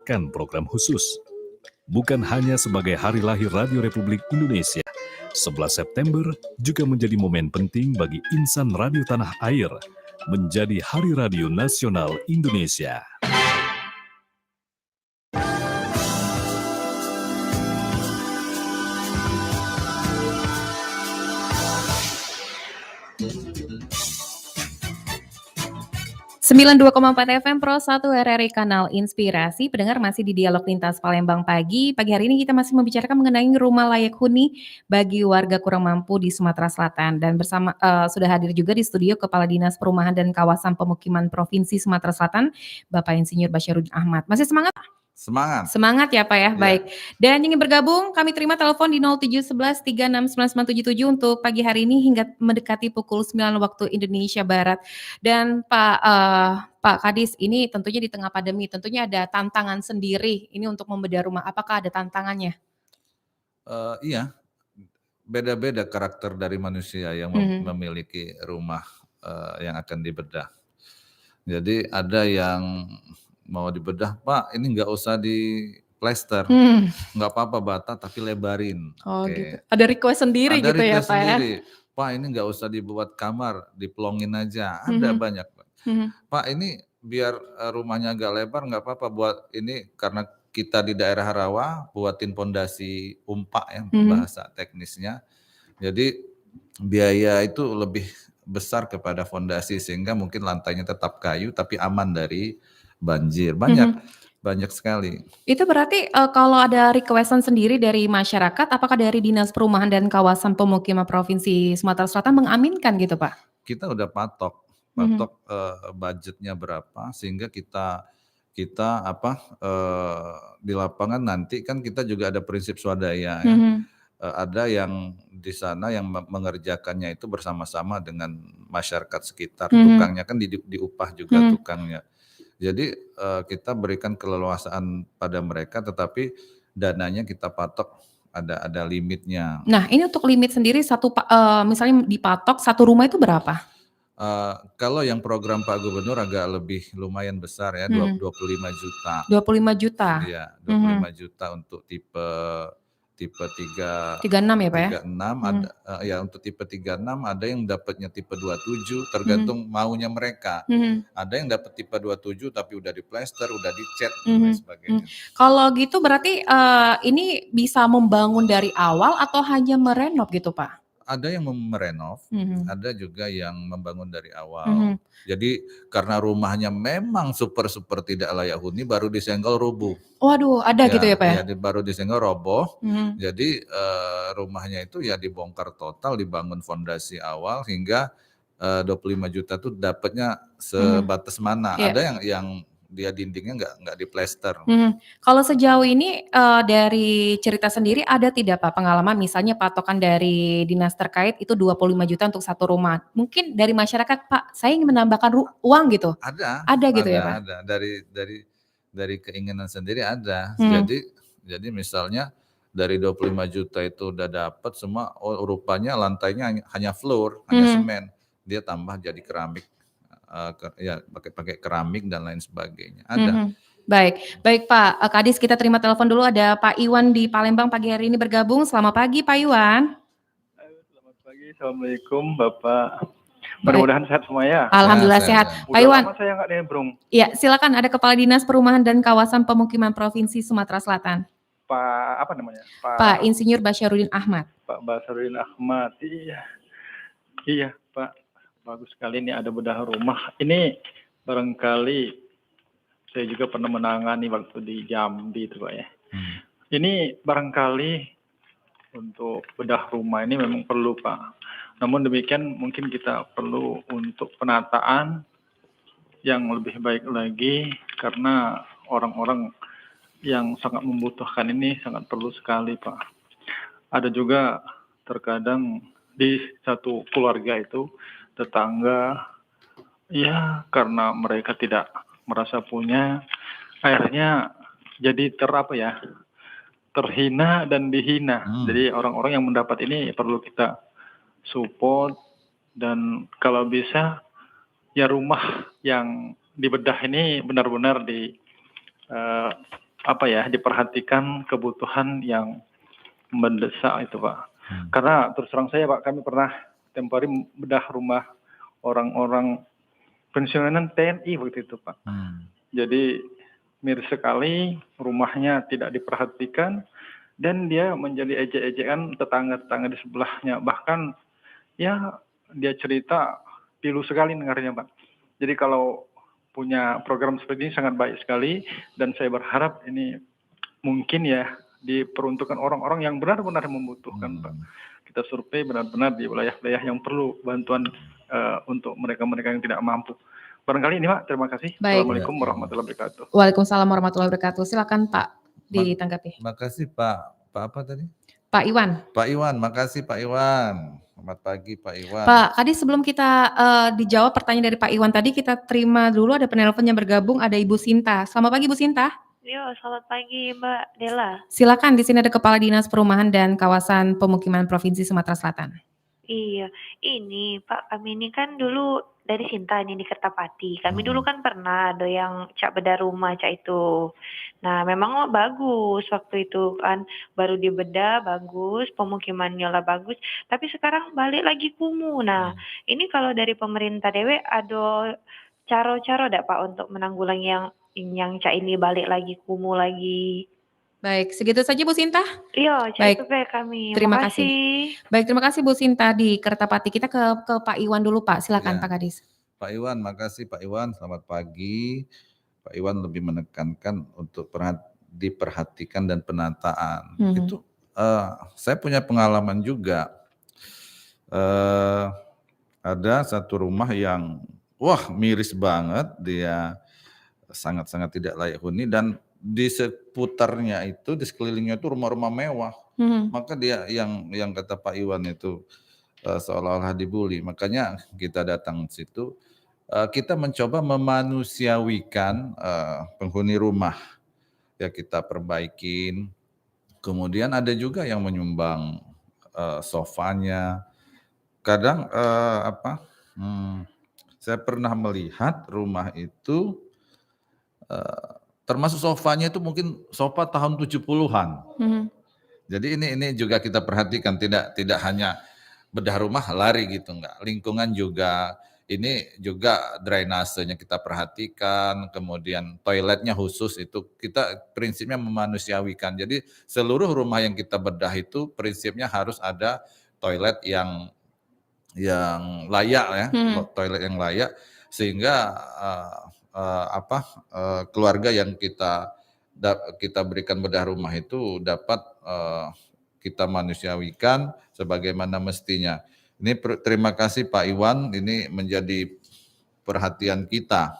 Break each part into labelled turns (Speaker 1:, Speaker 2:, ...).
Speaker 1: mendapatkan program khusus. Bukan hanya sebagai hari lahir Radio Republik Indonesia, 11 September juga menjadi momen penting bagi insan radio tanah air, menjadi Hari Radio Nasional Indonesia.
Speaker 2: Sembilan 92,4 FM Pro 1 RRI Kanal Inspirasi. Pendengar masih di Dialog Lintas Palembang Pagi. Pagi hari ini kita masih membicarakan mengenai rumah layak huni bagi warga kurang mampu di Sumatera Selatan. Dan bersama sudah hadir juga di studio Kepala Dinas Perumahan dan Kawasan Pemukiman Provinsi Sumatera Selatan, Bapak Insinyur Basyarudin Ahmad. Masih semangat? Semangat ya Pak ya, baik. Dan ingin bergabung, kami terima telepon di 0711 369977 untuk pagi hari ini hingga mendekati pukul 9 waktu Indonesia Barat. Dan Pak Kadis, ini tentunya di tengah pandemi, tentunya ada tantangan sendiri ini untuk membedah rumah. Apakah ada tantangannya?
Speaker 3: Iya, beda-beda karakter dari manusia yang memiliki rumah yang akan dibedah. Jadi ada yang mau dibedah, Pak ini nggak usah di plester, nggak apa-apa bata tapi lebarin.
Speaker 2: Oh gitu, ada request sendiri
Speaker 3: Ada
Speaker 2: gitu ya
Speaker 3: request
Speaker 2: Pak ya?
Speaker 3: sendiri, Pak ini nggak usah dibuat kamar, diplongin aja, ada banyak Pak. Pak ini biar rumahnya agak lebar nggak apa-apa buat ini karena kita di daerah rawa buatin pondasi umpak ya bahasa teknisnya. Jadi biaya itu lebih besar kepada fondasi sehingga mungkin lantainya tetap kayu tapi aman dari banjir. Banyak sekali.
Speaker 2: Itu berarti kalau ada requestan sendiri dari masyarakat, apakah dari Dinas Perumahan dan Kawasan Pemukiman Provinsi Sumatera Selatan mengaminkan gitu Pak?
Speaker 3: Kita udah patok budgetnya berapa sehingga kita di lapangan nanti kan kita juga ada prinsip swadaya ya. Ada yang di sana yang mengerjakannya itu bersama-sama dengan masyarakat sekitar, tukangnya kan diupah juga tukangnya. Jadi kita berikan keleluasaan pada mereka, tetapi dananya kita patok ada limitnya.
Speaker 2: Nah ini untuk limit sendiri misalnya dipatok satu rumah itu berapa?
Speaker 3: Kalau yang program Pak Gubernur agak lebih lumayan besar ya, 25 juta.
Speaker 2: 25 juta?
Speaker 3: Iya, 25 juta untuk tipe 36
Speaker 2: ya Pak ya?
Speaker 3: 36 ada ya untuk tipe 36 ada yang dapatnya tipe 27 tergantung maunya mereka. Ada yang dapat tipe 27 tapi udah di plester, udah dicat dan lain sebagainya.
Speaker 2: Kalau gitu berarti ini bisa membangun dari awal atau hanya merenov gitu Pak?
Speaker 3: Ada yang merenov, ada juga yang membangun dari awal. Jadi karena rumahnya memang super tidak layak huni baru disenggol rubuh.
Speaker 2: Waduh, ada gitu ya Pak ya?
Speaker 3: Ya baru disenggol roboh. Jadi rumahnya itu ya dibongkar total, dibangun fondasi awal hingga 25 juta tuh dapatnya sebatas mana. Ada yang dia dindingnya nggak diplester.
Speaker 2: Kalau sejauh ini dari cerita sendiri ada tidak Pak pengalaman misalnya patokan dari dinas terkait itu 25 juta untuk satu rumah. Mungkin dari masyarakat Pak saya ingin menambahkan uang gitu. Ada gitu ya Pak?
Speaker 3: Ada dari keinginan sendiri ada. Jadi misalnya dari 25 juta itu udah dapat semua, rupanya lantainya hanya floor, hanya semen. Dia tambah jadi keramik. Ya pakai keramik dan lain sebagainya. Ada.
Speaker 2: Baik Pak Kadis, kita terima telepon dulu, ada Pak Iwan di Palembang pagi hari ini bergabung. Selamat pagi Pak Iwan.
Speaker 4: Selamat pagi, Assalamualaikum Bapak. Mudah-mudahan sehat semua ya.
Speaker 2: Alhamdulillah sehat. Pak Iwan.
Speaker 4: Lama saya nggak nimbrung.
Speaker 2: Ya silakan, ada Kepala Dinas Perumahan dan Kawasan Pemukiman Provinsi Sumatera Selatan.
Speaker 4: Pak apa namanya?
Speaker 2: Pak Insinyur Basyarudin Ahmad.
Speaker 4: Pak Basyarudin Ahmad. Iya Pak. Bagus sekali ini ada bedah rumah. Ini barangkali saya juga pernah menangani waktu di Jambi itu Pak ya. Ini barangkali untuk bedah rumah ini memang perlu Pak. Namun demikian mungkin kita perlu untuk penataan yang lebih baik lagi karena orang-orang yang sangat membutuhkan ini sangat perlu sekali Pak. Ada juga terkadang di satu keluarga itu tetangga ya karena mereka tidak merasa punya, akhirnya jadi terhina dan dihina. Jadi orang-orang yang mendapat ini perlu kita support dan kalau bisa ya rumah yang dibedah ini benar-benar diperhatikan kebutuhan yang mendesak itu Pak. Karena terus terang saya Pak, kami pernah tempo hari bedah rumah orang-orang pensiunan TNI waktu itu Pak. Jadi miris sekali, rumahnya tidak diperhatikan dan dia menjadi ejek-ejekan tetangga-tetangga di sebelahnya. Bahkan ya dia cerita pilu sekali dengarnya Pak. Jadi kalau punya program seperti ini sangat baik sekali dan saya berharap ini mungkin ya diperuntukkan orang-orang yang benar-benar membutuhkan Pak. Kita survei benar-benar di wilayah-wilayah yang perlu bantuan untuk mereka-mereka yang tidak mampu. Barangkali ini Pak, terima kasih.
Speaker 2: Baik.
Speaker 4: Assalamualaikum warahmatullahi wabarakatuh.
Speaker 2: Waalaikumsalam warahmatullahi wabarakatuh. Silakan Pak ditanggapi.
Speaker 3: Makasih Pak apa tadi?
Speaker 2: Pak Iwan.
Speaker 3: Pak Iwan, makasih Pak Iwan. Selamat pagi Pak Iwan.
Speaker 2: Pak, tadi sebelum kita dijawab pertanyaan dari Pak Iwan tadi, kita terima dulu ada penelpon yang bergabung, ada Ibu Sinta. Selamat pagi Bu Sinta.
Speaker 5: Yo, selamat pagi Mbak Dela.
Speaker 2: Silakan, di sini ada Kepala Dinas Perumahan dan Kawasan Pemukiman Provinsi Sumatera Selatan.
Speaker 5: Iya, ini Pak, kami ini kan dulu dari Sinta ini di Kertapati. Kami dulu kan pernah ada yang cak bedah rumah cak itu. Nah, memang bagus waktu itu kan, baru dibedah bagus, pemukimannya lah bagus. Tapi sekarang balik lagi kumuh. Nah, ini kalau dari pemerintah dewe ada cara-cara enggak Pak untuk menanggulangi yang cak ini balik lagi kumuh lagi?
Speaker 2: Baik, segitu saja Bu Sinta?
Speaker 5: Iya,
Speaker 2: baik.
Speaker 5: itu kami.
Speaker 2: Terima kasih. Baik, terima kasih Bu Sinta di Kertapati. Kita ke Pak Iwan dulu Pak, silakan Pak Kadis.
Speaker 3: Pak Iwan, makasih Pak Iwan, selamat pagi. Pak Iwan lebih menekankan untuk diperhatikan dan penataan. Itu saya punya pengalaman juga. Ada satu rumah yang miris banget, dia sangat-sangat tidak layak huni dan di seputarnya itu, di sekelilingnya itu rumah-rumah mewah. Maka dia yang kata Pak Iwan itu seolah-olah dibully. Makanya kita datang ke situ, kita mencoba memanusiawikan penghuni rumah. Ya kita perbaikin. Kemudian ada juga yang menyumbang sofanya. Kadang saya pernah melihat rumah itu termasuk sofanya itu mungkin sofa tahun 70-an. Jadi ini juga kita perhatikan, tidak hanya bedah rumah lari gitu, enggak. Lingkungan juga, ini juga drainasenya kita perhatikan, kemudian toiletnya khusus itu kita prinsipnya memanusiawikan. Jadi seluruh rumah yang kita bedah itu prinsipnya harus ada toilet yang layak ya, toilet yang layak sehingga keluarga yang kita berikan bedah rumah itu dapat kita manusiawikan sebagaimana mestinya. Ini terima kasih Pak Iwan, ini menjadi perhatian kita.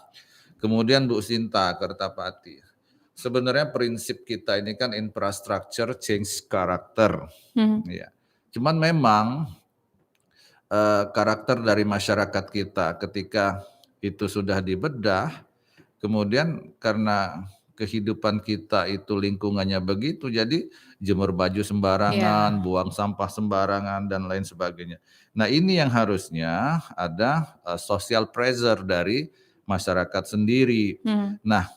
Speaker 3: Kemudian Bu Sinta Kertapati. Sebenarnya prinsip kita ini kan infrastructure change karakter. Ya. Cuman memang karakter dari masyarakat kita ketika itu sudah dibedah, kemudian karena kehidupan kita itu lingkungannya begitu, jadi jemur baju sembarangan, buang sampah sembarangan, dan lain sebagainya. Nah ini yang harusnya ada social pressure dari masyarakat sendiri. Nah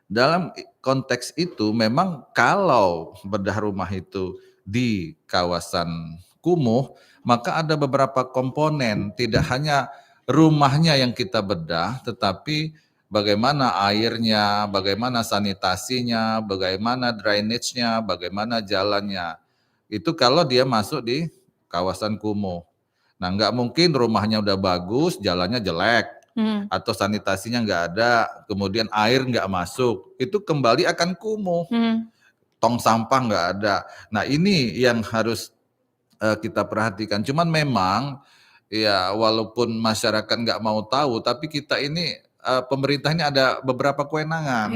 Speaker 3: dalam konteks itu memang kalau bedah rumah itu di kawasan kumuh, maka ada beberapa komponen, tidak hanya rumahnya yang kita bedah, tetapi bagaimana airnya, bagaimana sanitasinya, bagaimana drainage-nya, bagaimana jalannya. Itu kalau dia masuk di kawasan kumuh. Nah, nggak mungkin rumahnya udah bagus, jalannya jelek, atau sanitasinya nggak ada, kemudian air nggak masuk. Itu kembali akan kumuh. Tong sampah nggak ada. Nah, ini yang harus kita perhatikan. Cuman memang ya walaupun masyarakat nggak mau tahu, tapi kita ini pemerintah ini ada beberapa kewenangan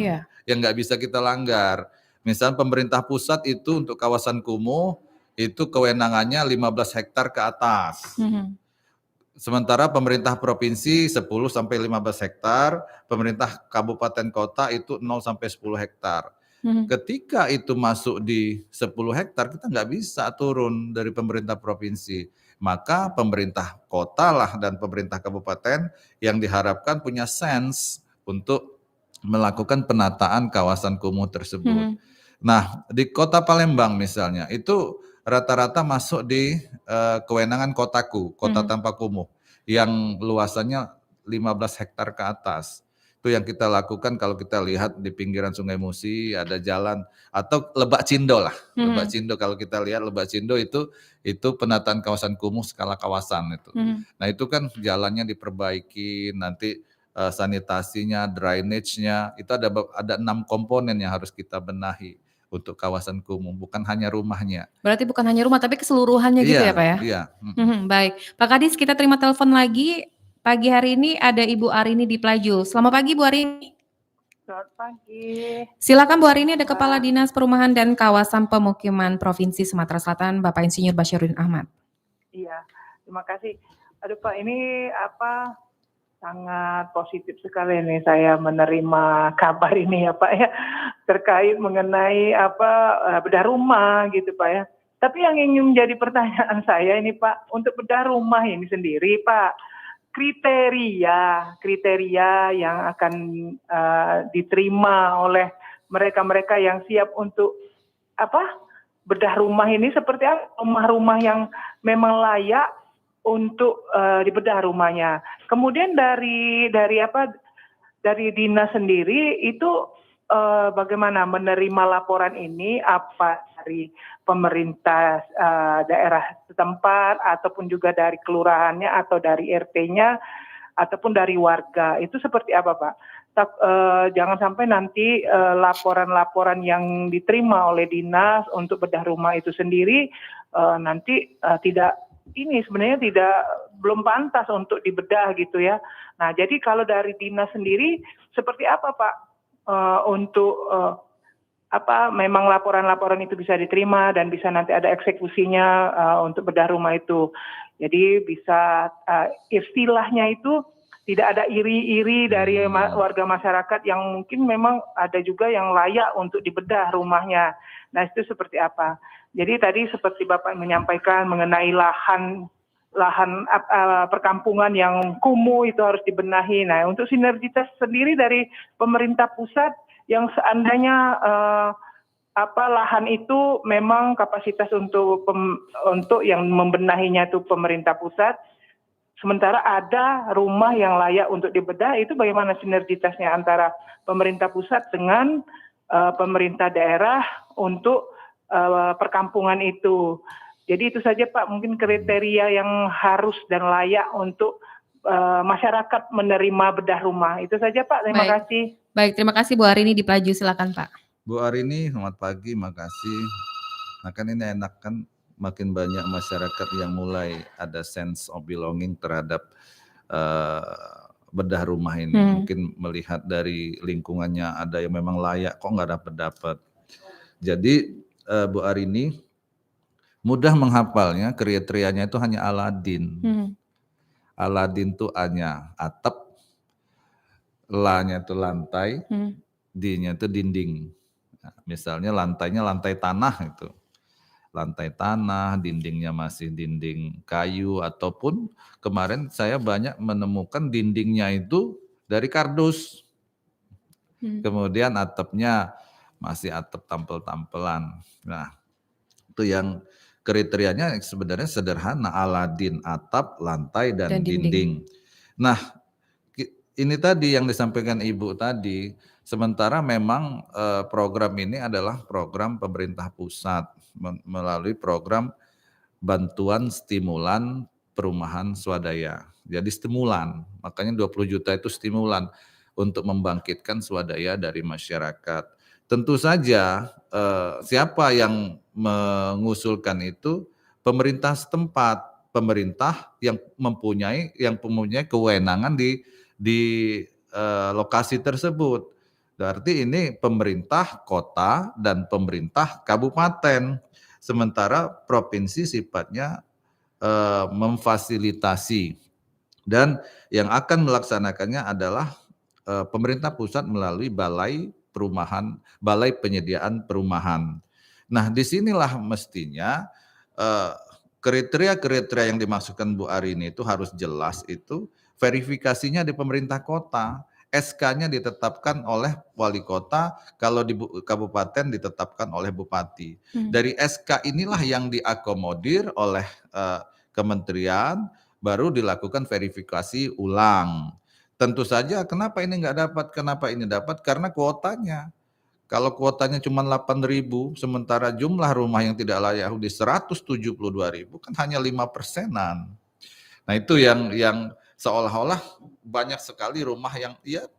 Speaker 3: yang nggak bisa kita langgar. Misalnya pemerintah pusat itu untuk kawasan kumuh itu kewenangannya 15 hektar ke atas. Sementara pemerintah provinsi 10 sampai 15 hektar, pemerintah kabupaten kota itu 0 sampai 10 hektar. Ketika itu masuk di 10 hektar, kita nggak bisa turun dari pemerintah provinsi. Maka pemerintah kota lah dan pemerintah kabupaten yang diharapkan punya sense untuk melakukan penataan kawasan kumuh tersebut.
Speaker 2: Mhm.
Speaker 3: Nah, di Kota Palembang misalnya, itu rata-rata masuk di kewenangan kotaku, Kota
Speaker 2: Mhm.
Speaker 3: Tanpa Kumuh, yang luasannya 15 hektar ke atas. Itu yang kita lakukan kalau kita lihat di pinggiran Sungai Musi ada jalan, atau Lebak Cindo lah. Lebak
Speaker 2: Mhm.
Speaker 3: Cindo, kalau kita lihat Lebak Cindo itu penataan kawasan kumuh skala kawasan itu.
Speaker 2: Mhm.
Speaker 3: Nah, itu kan jalannya diperbaiki, nanti sanitasinya, drainage-nya, itu ada 6 komponen yang harus kita benahi untuk kawasan kumuh, bukan hanya rumahnya.
Speaker 2: Berarti bukan hanya rumah tapi keseluruhannya gitu ya,
Speaker 3: Iya,
Speaker 2: Pak, ya?
Speaker 3: iya, mhm.
Speaker 2: Baik. Pak Kadis, kita terima telepon lagi. Pagi hari ini ada Ibu Arini di Pelaju. Selamat pagi Bu Arini.
Speaker 6: Selamat pagi.
Speaker 2: Silakan Bu Arini, ada Kepala
Speaker 6: Pak.
Speaker 2: Dinas Perumahan dan Kawasan Pemukiman Provinsi Sumatera Selatan, Bapak Insinyur Basyarudin Ahmad.
Speaker 6: Iya, terima kasih. Aduh Pak, ini sangat positif sekali nih saya menerima kabar ini ya Pak ya, terkait mengenai bedah rumah gitu Pak ya. Tapi yang ingin menjadi pertanyaan saya ini Pak, untuk bedah rumah ini sendiri Pak, kriteria yang akan diterima oleh mereka-mereka yang siap untuk bedah rumah ini seperti apa? Rumah-rumah yang memang layak untuk dibedah rumahnya. Kemudian dari dinas sendiri itu bagaimana menerima laporan ini, apa dari pemerintah daerah setempat ataupun juga dari kelurahannya atau dari RT-nya ataupun dari warga, itu seperti apa Pak? Jangan sampai nanti laporan-laporan yang diterima oleh dinas untuk bedah rumah itu sendiri nanti belum pantas untuk dibedah gitu ya. Nah, jadi kalau dari dinas sendiri seperti apa Pak untuk memang laporan-laporan itu bisa diterima dan bisa nanti ada eksekusinya untuk bedah rumah itu. Jadi bisa istilahnya itu tidak ada iri-iri dari warga masyarakat yang mungkin memang ada juga yang layak untuk dibedah rumahnya. Nah, itu seperti apa? Jadi tadi seperti Bapak menyampaikan mengenai lahan perkampungan yang kumuh itu harus dibenahi. Nah, untuk sinergitas sendiri dari pemerintah pusat yang seandainya lahan itu memang kapasitas untuk yang membenahinya itu pemerintah pusat, sementara ada rumah yang layak untuk dibedah, itu bagaimana sinergitasnya antara pemerintah pusat dengan pemerintah daerah untuk perkampungan itu. Jadi itu saja Pak, mungkin kriteria yang harus dan layak untuk masyarakat menerima bedah rumah. Itu saja Pak, terima kasih.
Speaker 2: Baik, terima kasih Bu Arini di Pelaju, silakan Pak.
Speaker 3: Bu Arini, selamat pagi, makasih. Nah kan ini enak kan, makin banyak masyarakat yang mulai ada sense of belonging terhadap bedah rumah ini. Mungkin melihat dari lingkungannya ada yang memang layak, kok nggak dapat. Jadi Bu Arini mudah menghafalnya, kriterianya itu hanya Aladin. Aladin itu A-nya atap, La-nya itu lantai, D-nya itu dinding. Nah, misalnya lantainya lantai tanah itu. Lantai tanah, dindingnya masih dinding kayu, ataupun kemarin saya banyak menemukan dindingnya itu dari kardus. Kemudian atapnya masih atap tampel-tampelan. Nah, itu yang kriterianya sebenarnya sederhana, Aladin, atap, lantai, dan dinding. Nah, ini tadi yang disampaikan Ibu tadi, sementara memang program ini adalah program pemerintah pusat melalui program bantuan stimulan perumahan swadaya. Jadi stimulan, makanya 20 juta itu stimulan untuk membangkitkan swadaya dari masyarakat. Tentu saja siapa yang mengusulkan itu pemerintah setempat, pemerintah yang mempunyai kewenangan di lokasi tersebut. Berarti ini pemerintah kota dan pemerintah kabupaten. Sementara provinsi sifatnya memfasilitasi, dan yang akan melaksanakannya adalah pemerintah pusat melalui balai penyediaan perumahan. Nah, disinilah mestinya kriteria-kriteria yang dimaksudkan Bu Arini itu harus jelas, itu verifikasinya di pemerintah kota. SK-nya ditetapkan oleh wali kota, kalau di kabupaten ditetapkan oleh bupati. Dari SK inilah yang diakomodir oleh kementerian, baru dilakukan verifikasi ulang. Tentu saja kenapa ini nggak dapat, kenapa ini dapat, karena kuotanya. Kalau kuotanya cuma 8.000, sementara jumlah rumah yang tidak layak huni 172.000, kan hanya 5%-an. Nah itu yang seolah-olah banyak sekali rumah yang, ya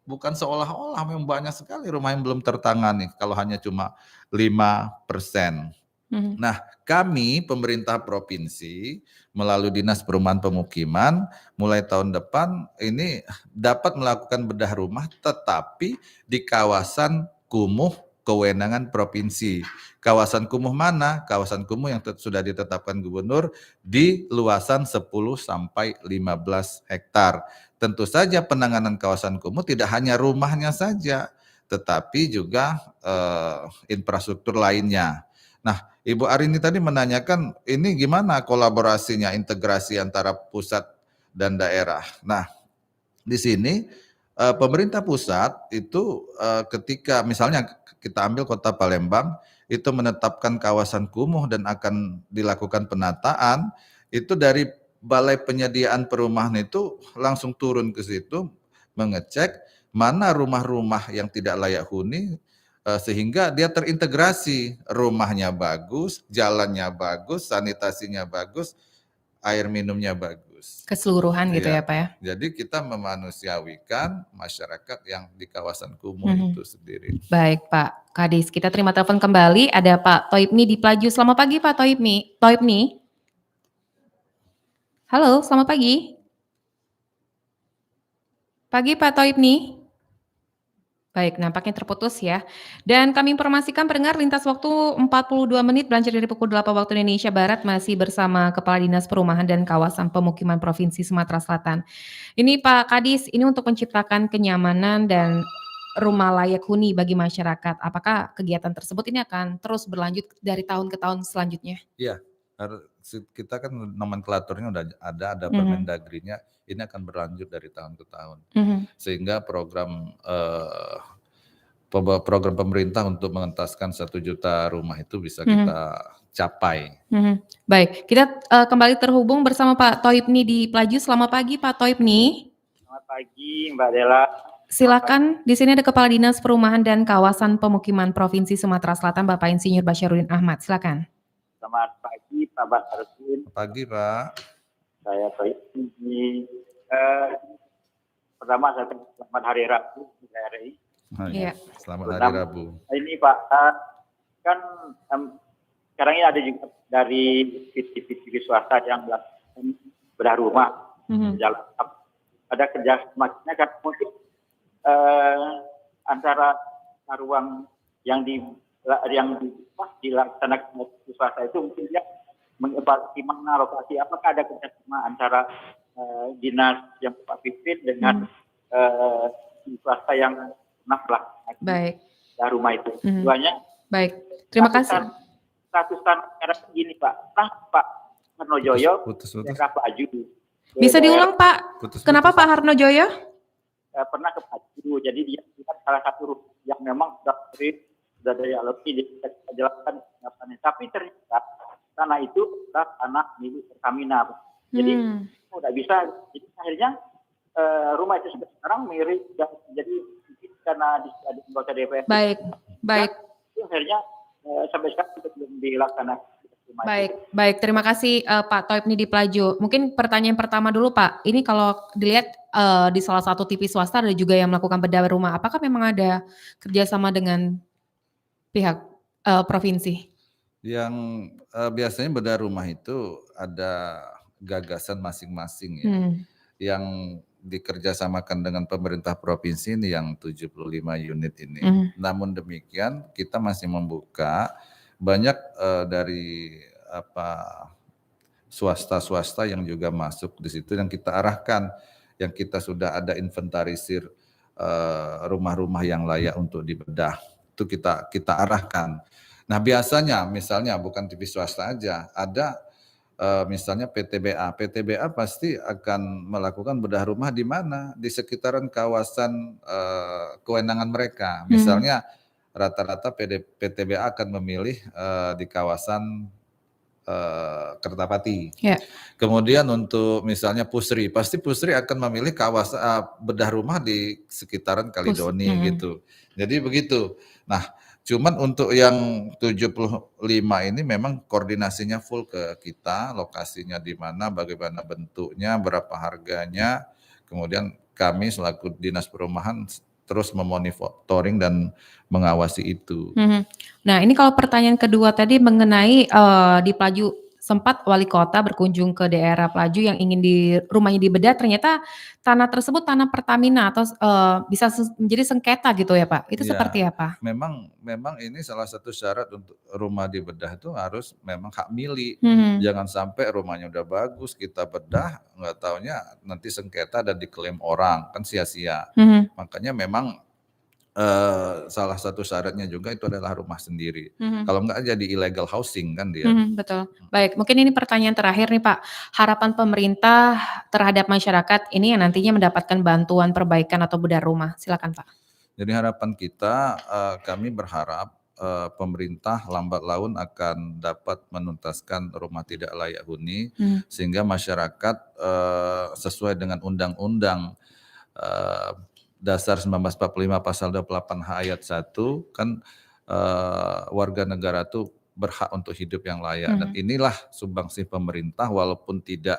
Speaker 3: bukan seolah-olah, memang banyak sekali rumah yang belum tertangani kalau hanya cuma 5%. Nah, kami pemerintah provinsi melalui Dinas Perumahan Pemukiman mulai tahun depan ini dapat melakukan bedah rumah, tetapi di kawasan kumuh kewenangan provinsi. Kawasan kumuh mana? Kawasan kumuh yang sudah ditetapkan gubernur di luasan 10 sampai 15 hektar. Tentu saja penanganan kawasan kumuh tidak hanya rumahnya saja, tetapi juga infrastruktur lainnya. Nah, Ibu Arini tadi menanyakan ini gimana kolaborasinya, integrasi antara pusat dan daerah. Nah, di sini pemerintah pusat itu ketika misalnya kita ambil kota Palembang, itu menetapkan kawasan kumuh dan akan dilakukan penataan, itu dari Balai Penyediaan Perumahan itu langsung turun ke situ mengecek mana rumah-rumah yang tidak layak huni, sehingga dia terintegrasi, rumahnya bagus, jalannya bagus, sanitasinya bagus, air minumnya bagus.
Speaker 2: Keseluruhan gitu ya Pak ya?
Speaker 3: Jadi kita memanusiawikan masyarakat yang di kawasan kumuh itu sendiri.
Speaker 2: Baik Pak Kadis, kita terima telepon kembali, ada Pak Toibni di Pelaju. Selamat pagi Pak Toibni. Halo, selamat pagi. Pagi Pak Toibni. Baik, nampaknya terputus ya. Dan kami informasikan pendengar lintas waktu 42 menit berlanjut dari pukul 8 waktu Indonesia Barat masih bersama Kepala Dinas Perumahan dan Kawasan Pemukiman Provinsi Sumatera Selatan. Ini Pak Kadis, ini untuk menciptakan kenyamanan dan rumah layak huni bagi masyarakat. Apakah kegiatan tersebut ini akan terus berlanjut dari tahun ke tahun selanjutnya?
Speaker 3: Iya, kita kan nomenklaturnya udah ada Permendagrinya, ini akan berlanjut dari tahun ke tahun. Sehingga program pemerintah untuk mengentaskan 1 juta rumah itu bisa kita capai.
Speaker 2: Baik, kita kembali terhubung bersama Pak Toibni di Pelaju. Selamat pagi Pak Toibni.
Speaker 7: Selamat pagi Mbak Dela.
Speaker 2: Silakan, di sini ada Kepala Dinas Perumahan dan Kawasan Pemukiman Provinsi Sumatera Selatan Bapak Insinyur Basyarudin Ahmad. Silakan.
Speaker 7: Selamat pagi Pak Basyarudin.
Speaker 3: Pagi Pak.
Speaker 7: Saya Toibni. Pertama saya selamat hari Rabu di RI.
Speaker 2: Iya.
Speaker 3: Selamat hari Rabu.
Speaker 7: Ini Pak, kan sekarang ini ada juga dari TV swasta yang melakukan bedah rumah. Jalan, ada kerjasamanya kan mungkin antara ruang yang dilaksanakan di swasta itu mungkin dia mengevaluasi mana lokasi, apakah ada kerjasama antara dinas yang Pak Pipin dengan swasta yang pernah melakukan rumah itu. Keduanya.
Speaker 2: Baik, terima kasih.
Speaker 7: Status tanah sekarang begini Pak, Pak Harnojoyo, daerah Pelaju.
Speaker 2: Bisa diulang Pak, kenapa Pak Harnojoyo?
Speaker 7: Pernah ke Pelaju, jadi dia salah satu yang memang sudah dari alokasi dijelaskan pendapatannya. Tapi ternyata tanah itu adalah tanah milik Pertamina. Jadi tidak bisa, jadi akhirnya rumah itu sekarang mirip jadi karena ada anggota DPR.
Speaker 2: Baik.
Speaker 7: Itu akhirnya sampai sekarang kita belum dilaksanakan.
Speaker 2: Baik. Terima kasih Pak Toibni di Pelaju. Mungkin pertanyaan pertama dulu Pak. Ini kalau dilihat di salah satu TV swasta ada juga yang melakukan bedah rumah. Apakah memang ada kerjasama dengan pihak provinsi?
Speaker 3: Yang biasanya bedah rumah itu ada gagasan masing-masing ya. Yang dikerjasamakan dengan pemerintah provinsi ini yang 75 unit ini. Namun demikian kita masih membuka banyak dari swasta-swasta yang juga masuk di situ yang kita arahkan, yang kita sudah ada inventarisir rumah-rumah yang layak untuk dibedah. Itu kita arahkan. Nah biasanya misalnya bukan TV swasta aja, ada misalnya PTBA pasti akan melakukan bedah rumah di mana? Di sekitaran kawasan kewenangan mereka. Misalnya rata-rata PTBA akan memilih di kawasan Kertapati.
Speaker 2: Ya.
Speaker 3: Kemudian untuk misalnya Pusri, pasti Pusri akan memilih kawasan bedah rumah di sekitaran Kalidoni gitu. Jadi begitu. Nah, cuman untuk yang 75 ini memang koordinasinya full ke kita, lokasinya di mana, bagaimana bentuknya, berapa harganya. Kemudian kami selaku Dinas Perumahan terus memonitoring dan mengawasi itu.
Speaker 2: Nah, ini kalau pertanyaan kedua tadi mengenai di Pelaju, sempat wali kota berkunjung ke daerah Pelaju yang ingin rumahnya dibedah, ternyata tanah tersebut tanah Pertamina atau bisa menjadi sengketa gitu ya Pak? Itu
Speaker 3: Iya,
Speaker 2: seperti apa?
Speaker 3: memang ini salah satu syarat untuk rumah dibedah itu harus memang hak milik. Jangan sampai rumahnya udah bagus kita bedah, nggak taunya nanti sengketa dan diklaim orang, kan sia-sia. Makanya memang salah satu syaratnya juga itu adalah rumah sendiri. Kalau enggak jadi illegal housing kan dia.
Speaker 2: Betul. Baik, mungkin ini pertanyaan terakhir nih Pak. Harapan pemerintah terhadap masyarakat ini yang nantinya mendapatkan bantuan perbaikan atau bedah rumah. Silakan Pak.
Speaker 3: Jadi harapan kita, kami berharap pemerintah lambat laun akan dapat menuntaskan rumah tidak layak huni, sehingga masyarakat sesuai dengan Undang-Undang Dasar 1945 pasal 28H ayat 1 kan warga negara itu berhak untuk hidup yang layak, dan inilah sumbangsi pemerintah walaupun tidak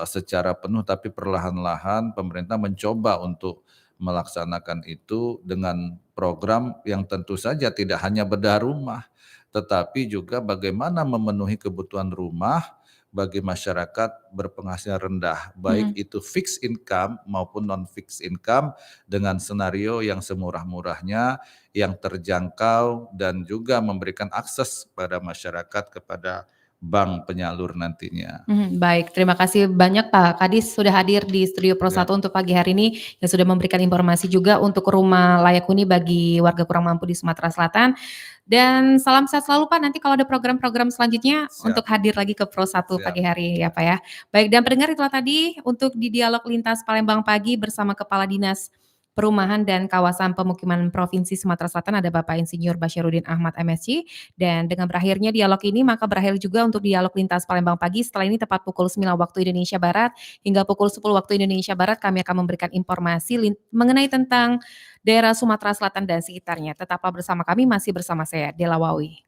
Speaker 3: secara penuh tapi perlahan-lahan pemerintah mencoba untuk melaksanakan itu dengan program yang tentu saja tidak hanya bedah rumah tetapi juga bagaimana memenuhi kebutuhan rumah bagi masyarakat berpenghasilan rendah, baik itu fixed income maupun non fixed income dengan senario yang semurah-murahnya, yang terjangkau dan juga memberikan akses pada masyarakat kepada bank penyalur nantinya.
Speaker 2: Baik, terima kasih banyak Pak Kadis sudah hadir di Studio Pro 1 untuk pagi hari ini yang sudah memberikan informasi juga untuk rumah layak huni bagi warga kurang mampu di Sumatera Selatan. Dan salam sehat selalu Pak, nanti kalau ada program-program selanjutnya untuk hadir lagi ke Pro 1 pagi hari ya Pak ya. Baik, dan pendengar itulah tadi untuk di Dialog Lintas Palembang Pagi bersama Kepala Dinas Perumahan dan Kawasan Pemukiman Provinsi Sumatera Selatan ada Bapak Insinyur Basyarudin Ahmad MSc, dan dengan berakhirnya dialog ini maka berakhir juga untuk Dialog Lintas Palembang Pagi. Setelah ini tepat pukul 9 waktu Indonesia Barat hingga pukul 10 waktu Indonesia Barat kami akan memberikan informasi mengenai tentang daerah Sumatera Selatan dan sekitarnya. Tetaplah bersama kami, masih bersama saya Dela Wawi.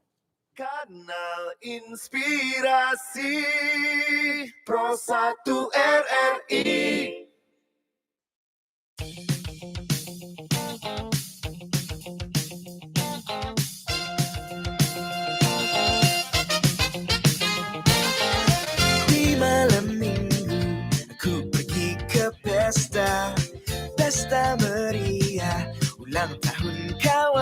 Speaker 8: Kanal Inspirasi Pro 1 RRI. Di malam minggu aku pergi ke pesta meriah ulang tahun kawan.